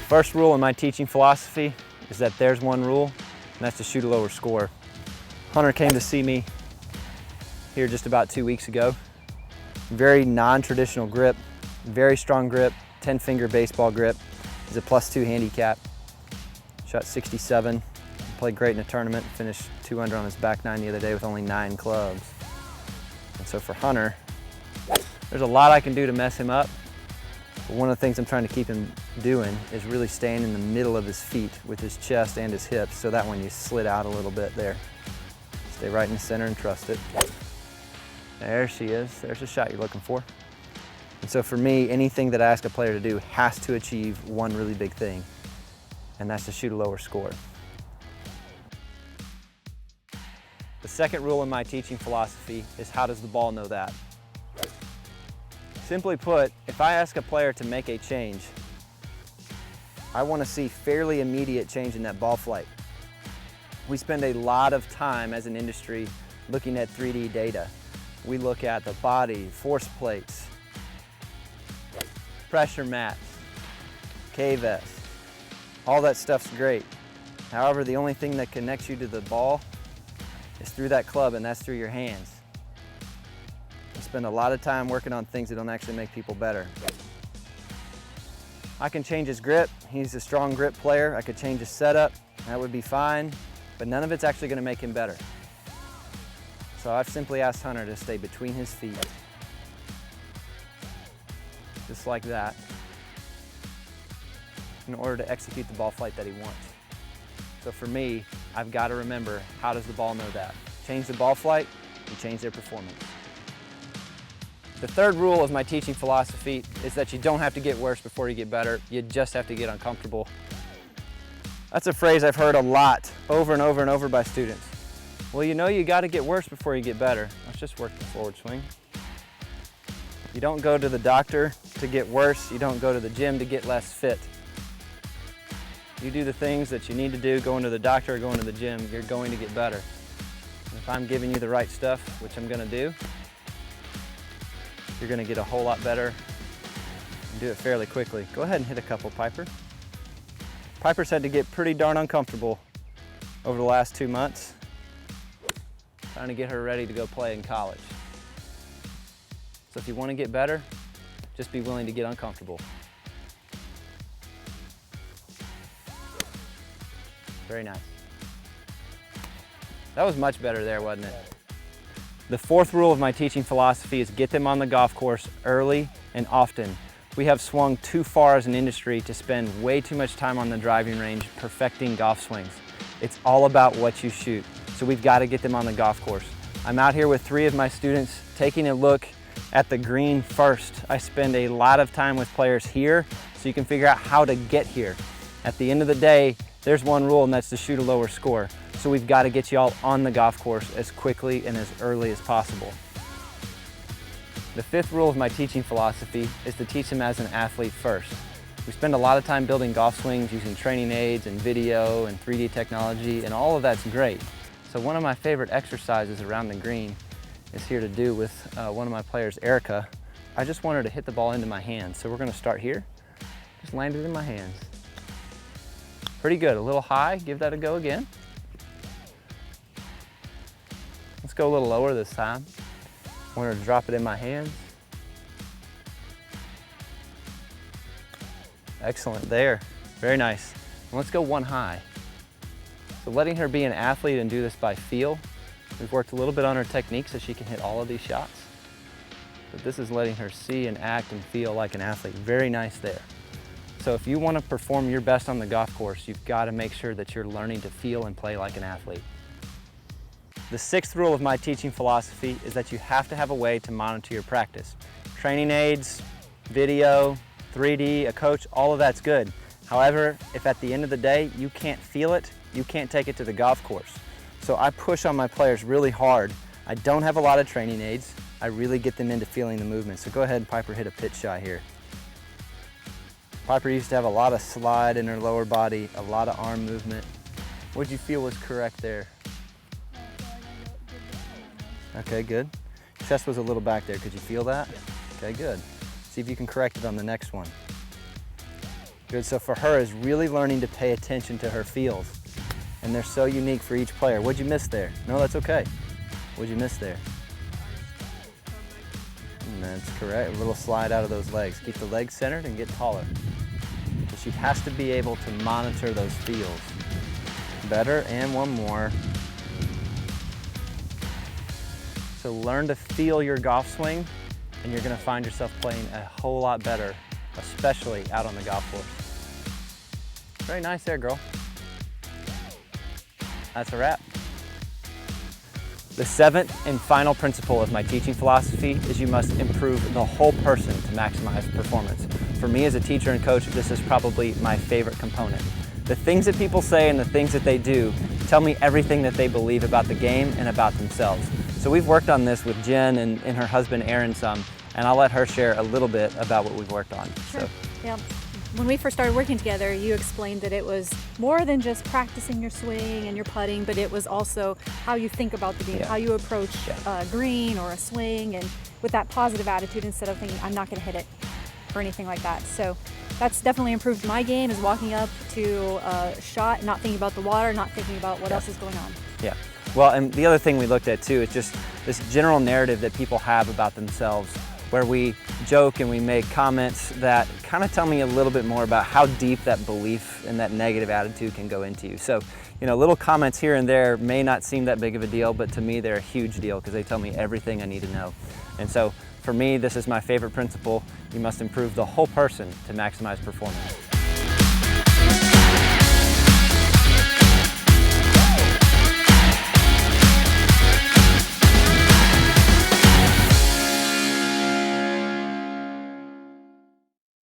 First rule in my teaching philosophy is that there's one rule, and that's to shoot a lower score. Hunter came to see me here just about 2 weeks ago. Very non-traditional grip, very strong grip, 10-finger baseball grip. He's a +2 handicap. Shot 67, played great in a tournament, finished 2 under on his back nine the other day with only 9 clubs. And so for Hunter, there's a lot I can do to mess him up. But one of the things I'm trying to keep him doing is really staying in the middle of his feet with his chest and his hips, so that when you slid out a little bit there, stay right in the center and trust it. There she is. There's the shot you're looking for. And so for me, anything that I ask a player to do has to achieve one really big thing, and that's to shoot a lower score. The second rule in my teaching philosophy is, how does the ball know that? Simply put, if I ask a player to make a change, I want to see fairly immediate change in that ball flight. We spend a lot of time as an industry looking at 3D data. We look at the body, force plates, pressure mats, K-vest. All that stuff's great. However, the only thing that connects you to the ball is through that club, and that's through your hands. We spend a lot of time working on things that don't actually make people better. I can change his grip. He's a strong grip player. I could change his setup. That would be fine, but none of it's actually going to make him better. So I've simply asked Hunter to stay between his feet, just like that, in order to execute the ball flight that he wants. So for me, I've got to remember, how does the ball know that? Change the ball flight, and change their performance. The third rule of my teaching philosophy is that you don't have to get worse before you get better. You just have to get uncomfortable. That's a phrase I've heard a lot, over and over and over by students. Well, you know you got to get worse before you get better. Let's just work the forward swing. You don't go to the doctor to get worse. You don't go to the gym to get less fit. You do the things that you need to do, going to the doctor or going to the gym, you're going to get better. And if I'm giving you the right stuff, which I'm going to do, you're going to get a whole lot better and do it fairly quickly. Go ahead and hit a couple, Piper. Piper's had to get pretty darn uncomfortable over the last 2 months, trying to get her ready to go play in college. So if you want to get better, just be willing to get uncomfortable. Very nice. That was much better there, wasn't it? The fourth rule of my teaching philosophy is, get them on the golf course early and often. We have swung too far as an industry to spend way too much time on the driving range perfecting golf swings. It's all about what you shoot, so we've got to get them on the golf course. I'm out here with 3 of my students taking a look at the green first. I spend a lot of time with players here so you can figure out how to get here. At the end of the day, there's one rule, and that's to shoot a lower score. So we've got to get you all on the golf course as quickly and as early as possible. The fifth rule of my teaching philosophy is to teach them as an athlete first. We spend a lot of time building golf swings using training aids and video and 3D technology, and all of that's great. So one of my favorite exercises around the green is here to do with one of my players, Erica. I just want her to hit the ball into my hands. So we're going to start here. Just land it in my hands. Pretty good. A little high. Give that a go again. Let's go a little lower this time. I want her to drop it in my hands. Excellent there. Very nice. And let's go one high. So letting her be an athlete and do this by feel. We've worked a little bit on her technique so she can hit all of these shots. But this is letting her see and act and feel like an athlete. Very nice there. So if you want to perform your best on the golf course, you've got to make sure that you're learning to feel and play like an athlete. The sixth rule of my teaching philosophy is that you have to have a way to monitor your practice. Training aids, video, 3D, a coach, all of that's good. However, if at the end of the day you can't feel it, you can't take it to the golf course. So I push on my players really hard. I don't have a lot of training aids. I really get them into feeling the movement. So go ahead and Piper hit a pitch shot here. Piper used to have a lot of slide in her lower body, a lot of arm movement. What did you feel was correct there? Okay, good. Chest was a little back there. Could you feel that? Okay, good. See if you can correct it on the next one. Good, so for her is really learning to pay attention to her feels. And they're so unique for each player. What'd you miss there? No, that's okay. What'd you miss there? And that's correct, a little slide out of those legs. Keep the legs centered and get taller. So she has to be able to monitor those feels. Better, and one more. So learn to feel your golf swing, and you're gonna find yourself playing a whole lot better, especially out on the golf course. Very nice there, girl. That's a wrap. The seventh and final principle of my teaching philosophy is you must improve the whole person to maximize performance. For me as a teacher and coach, this is probably my favorite component. The things that people say and the things that they do tell me everything that they believe about the game and about themselves. So we've worked on this with Jen and her husband Aaron some, and I'll let her share a little bit about what we've worked on. Sure. So. Yeah. When we first started working together, you explained that it was more than just practicing your swing and your putting, but it was also how you think about the game, how you approach a green or a swing, and with that positive attitude instead of thinking, I'm not going to hit it or anything like that. So that's definitely improved my game, is walking up to a shot, not thinking about the water, not thinking about what else is going on. Yeah. Well, and the other thing we looked at too is just this general narrative that people have about themselves, where we joke and we make comments that kind of tell me a little bit more about how deep that belief and that negative attitude can go into you. So, you know, little comments here and there may not seem that big of a deal, but to me they're a huge deal because they tell me everything I need to know. And so for me, this is my favorite principle. You must improve the whole person to maximize performance.